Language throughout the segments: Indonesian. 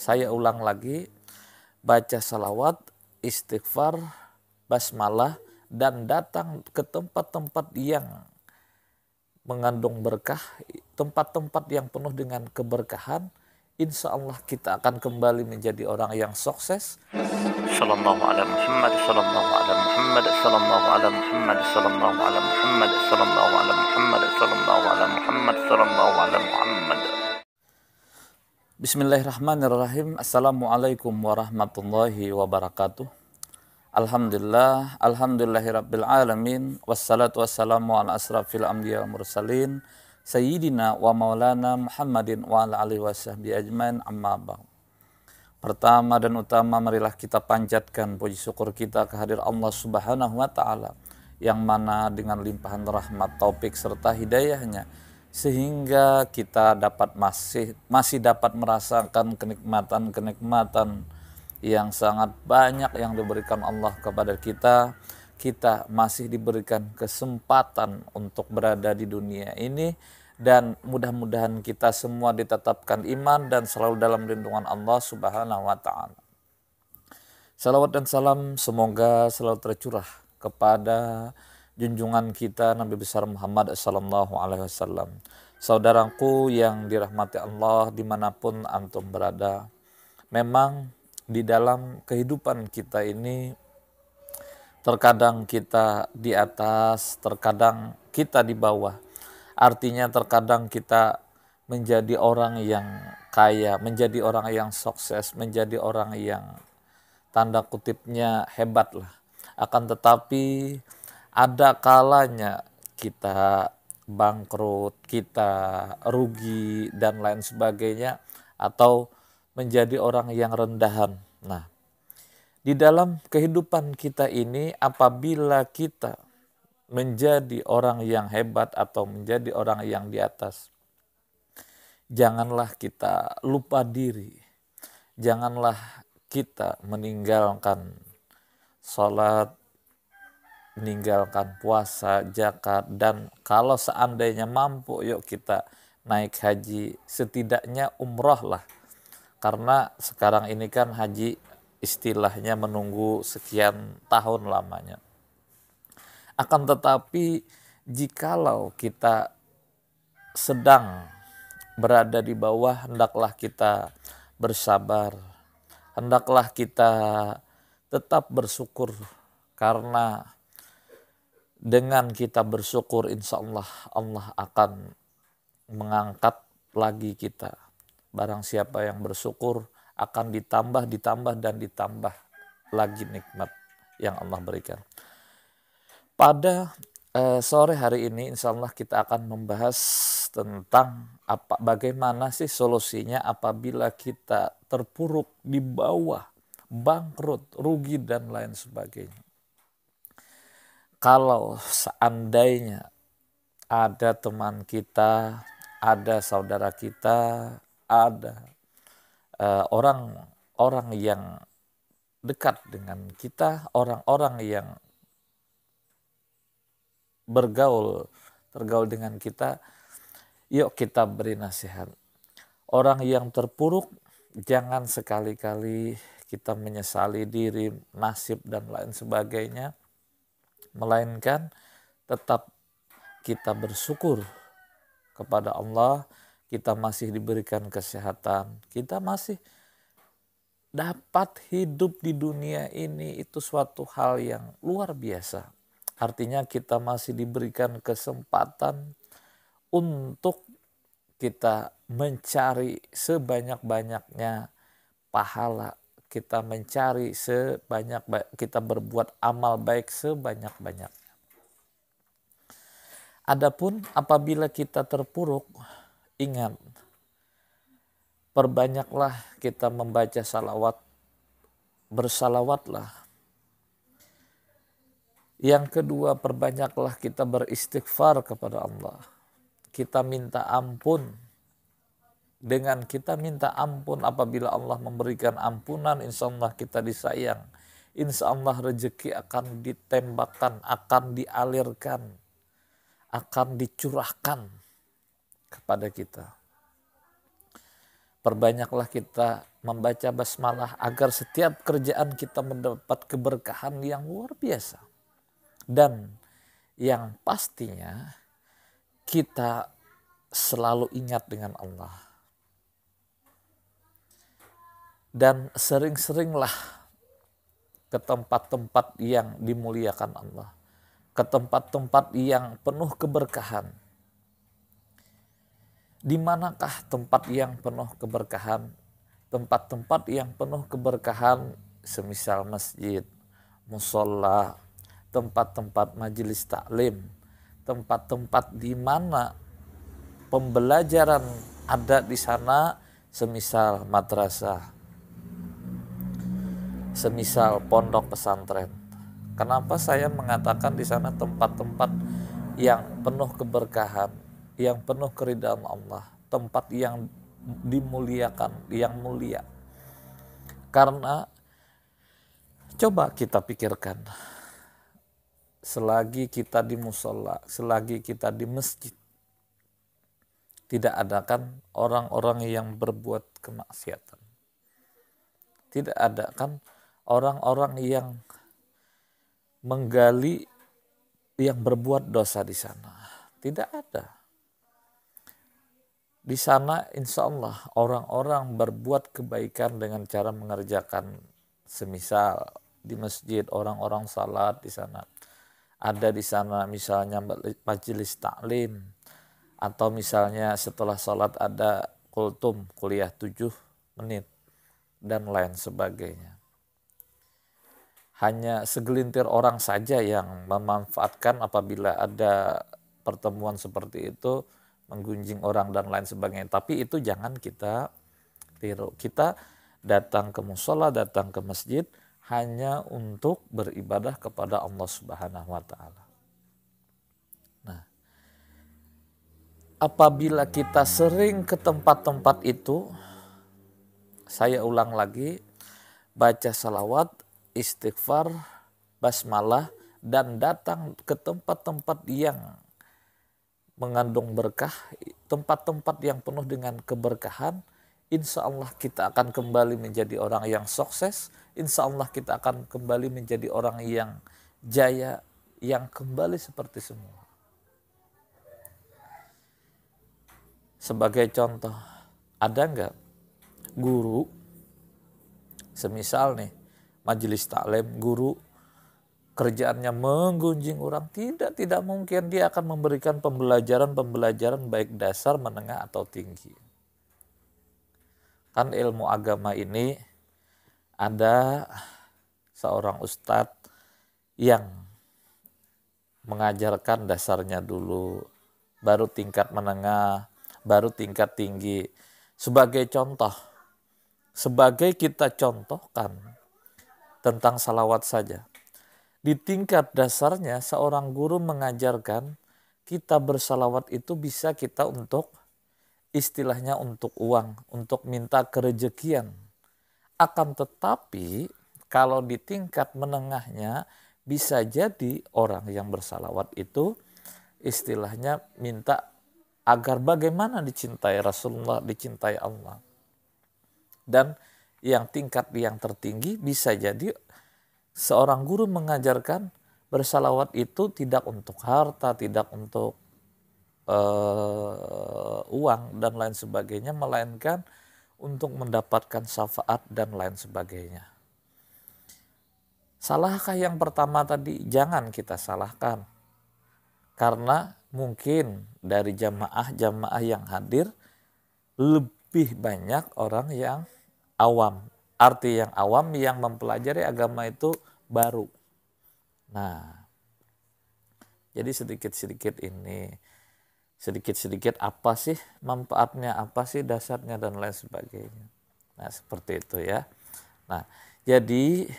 Saya ulang lagi, baca salawat, istighfar, basmalah, dan datang ke tempat-tempat yang mengandung berkah, tempat-tempat yang penuh dengan keberkahan. Insya Allah kita akan kembali menjadi orang yang sukses. Sallallahu ala Muhammad, sallallahu ala Muhammad, sallallahu ala Muhammad, sallallahu ala Muhammad, sallallahu ala Muhammad, sallallahu ala Muhammad, sallallahu ala Muhammad. Bismillahirrahmanirrahim. Assalamualaikum warahmatullahi wabarakatuh. Alhamdulillah, alhamdulillahirabbil alamin, wassalatu wassalamu ala asrafil anbiya wal mursalin, sayyidina wa maulana Muhammadin wa ala alihi wasahbihi ajmain, amma ba'd. Pertama dan utama, marilah kita panjatkan puji syukur kita kehadirat Allah Subhanahu wa taala, yang mana dengan limpahan rahmat, taufik serta hidayahnya, sehingga kita masih dapat merasakan kenikmatan yang sangat banyak yang diberikan Allah kepada kita. Kita masih diberikan kesempatan untuk berada di dunia ini, dan mudah-mudahan kita semua ditetapkan iman dan selalu dalam lindungan Allah Subhanahu wa taala. Salawat dan salam semoga selalu tercurah kepada junjungan kita Nabi besar Muhammad sallallahu alaihi wasallam. Saudaraku yang dirahmati Allah dimanapun antum berada, memang di dalam kehidupan kita ini terkadang kita di atas, terkadang kita di bawah. Artinya terkadang kita menjadi orang yang kaya, menjadi orang yang sukses, menjadi orang yang tanda kutipnya hebat lah. Akan tetapi ada kalanya kita bangkrut, kita rugi dan lain sebagainya, atau menjadi orang yang rendahan. Nah, di dalam kehidupan kita ini, apabila kita menjadi orang yang hebat atau menjadi orang yang di atas, janganlah kita lupa diri. Janganlah kita meninggalkan sholat, meninggalkan puasa, zakat, dan kalau seandainya mampu, yuk kita naik haji, setidaknya umroh lah. Karena sekarang ini kan haji istilahnya menunggu sekian tahun lamanya. Akan tetapi jikalau kita sedang berada di bawah, hendaklah kita bersabar, hendaklah kita tetap bersyukur, karena dengan kita bersyukur insya Allah, Allah akan mengangkat lagi kita. Barang siapa yang bersyukur akan ditambah lagi nikmat yang Allah berikan. Pada sore hari ini insya Allah kita akan membahas tentang bagaimana sih solusinya apabila kita terpuruk di bawah, bangkrut, rugi dan lain sebagainya. Kalau seandainya ada teman kita, ada saudara kita, ada orang-orang yang dekat dengan kita, orang-orang yang tergaul dengan kita, yuk kita beri nasihat. Orang yang terpuruk, jangan sekali-kali kita menyesali diri, nasib dan lain sebagainya, melainkan tetap kita bersyukur kepada Allah. Kita masih diberikan kesehatan, kita masih dapat hidup di dunia ini, itu suatu hal yang luar biasa. Artinya kita masih diberikan kesempatan untuk kita mencari sebanyak-banyaknya pahala, kita mencari kita berbuat amal baik sebanyak-banyaknya. Adapun apabila kita terpuruk, ingat, perbanyaklah kita membaca salawat, bersalawatlah. Yang kedua, perbanyaklah kita beristighfar kepada Allah. Kita minta ampun. Dengan kita minta ampun, apabila Allah memberikan ampunan, insya Allah kita disayang. Insya Allah rezeki akan ditembakkan, akan dialirkan, akan dicurahkan kepada kita. Perbanyaklah kita membaca basmalah agar setiap kerjaan kita mendapat keberkahan yang luar biasa. Dan yang pastinya kita selalu ingat dengan Allah. Dan sering-seringlah ke tempat-tempat yang dimuliakan Allah. Ke tempat-tempat yang penuh keberkahan. Di manakah tempat yang penuh keberkahan? Tempat-tempat yang penuh keberkahan semisal masjid, musola, tempat-tempat majelis taklim, tempat-tempat di mana pembelajaran ada di sana, semisal madrasah, semisal pondok pesantren. Kenapa saya mengatakan di sana tempat-tempat yang penuh keberkahan, yang penuh keridhaan Allah, tempat yang dimuliakan, yang mulia? Karena coba kita pikirkan, selagi kita di musola, selagi kita di masjid, tidak ada kan orang-orang yang berbuat kemaksiatan. Tidak ada kan orang-orang yang menggali, yang berbuat dosa di sana. Tidak ada. Di sana insya Allah orang-orang berbuat kebaikan dengan cara mengerjakan, semisal di masjid orang-orang salat di sana. Ada di sana misalnya majelis taklim, atau misalnya setelah salat ada kultum, kuliah 7 menit dan lain sebagainya. Hanya segelintir orang saja yang memanfaatkan apabila ada pertemuan seperti itu, menggunjing orang dan lain sebagainya. Tapi itu jangan kita tiru. Kita datang ke musola, datang ke masjid hanya untuk beribadah kepada Allah Subhanahu wa Ta'ala. Nah, apabila kita sering ke tempat-tempat itu, saya ulang lagi, baca salawat, istighfar, basmalah, dan datang ke tempat-tempat yang mengandung berkah, tempat-tempat yang penuh dengan keberkahan, insya Allah kita akan kembali menjadi orang yang sukses, insya Allah kita akan kembali menjadi orang yang jaya, yang kembali seperti semua. Sebagai contoh, ada nggak guru, semisal nih, majelis taklim, guru kerjaannya menggunjing orang, tidak mungkin dia akan memberikan pembelajaran baik dasar, menengah atau tinggi. Kan ilmu agama ini ada seorang ustadz yang mengajarkan dasarnya dulu, baru tingkat menengah, baru tingkat tinggi. Sebagai contoh, sebagai kita contohkan tentang salawat saja. Di tingkat dasarnya seorang guru mengajarkan kita bersalawat itu bisa kita untuk istilahnya untuk uang, untuk minta kerejekian. Akan tetapi kalau di tingkat menengahnya bisa jadi orang yang bersalawat itu istilahnya minta agar bagaimana dicintai Rasulullah, dicintai Allah. Dan yang tingkat yang tertinggi bisa jadi seorang guru mengajarkan bersalawat itu tidak untuk harta, tidak untuk uang dan lain sebagainya, melainkan untuk mendapatkan syafaat dan lain sebagainya. Salahkah yang pertama tadi? Jangan kita salahkan. Karena mungkin dari jamaah yang hadir lebih banyak orang yang awam. Arti yang awam yang mempelajari agama itu baru. Nah, jadi sedikit-sedikit apa sih manfaatnya, apa sih dasarnya dan lain sebagainya. Nah, seperti itu ya. Nah, jadi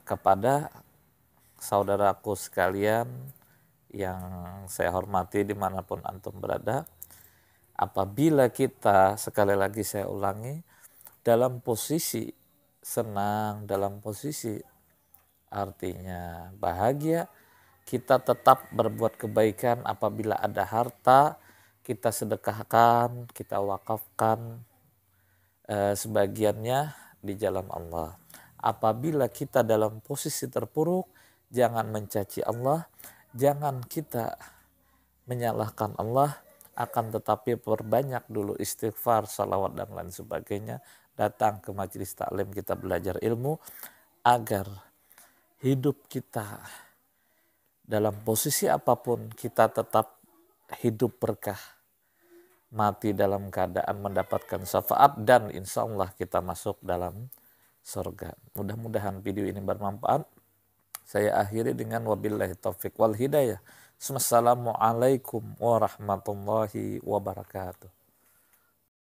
kepada saudaraku sekalian yang saya hormati dimanapun antum berada, apabila kita, sekali lagi saya ulangi, dalam posisi senang, dalam posisi artinya bahagia, kita tetap berbuat kebaikan. Apabila ada harta, kita sedekahkan, kita wakafkan, sebagiannya di jalan Allah. Apabila kita dalam posisi terpuruk, jangan mencaci Allah, jangan kita menyalahkan Allah, akan tetapi perbanyak dulu istighfar, salawat dan lain sebagainya. Datang ke majelis taklim, kita belajar ilmu agar hidup kita dalam posisi apapun kita tetap hidup berkah, mati dalam keadaan mendapatkan syafaat, dan insya Allah kita masuk dalam surga. Mudah-mudahan video ini bermanfaat. Saya akhiri dengan wabillahi taufik wal hidayah. Assalamualaikum warahmatullahi wabarakatuh.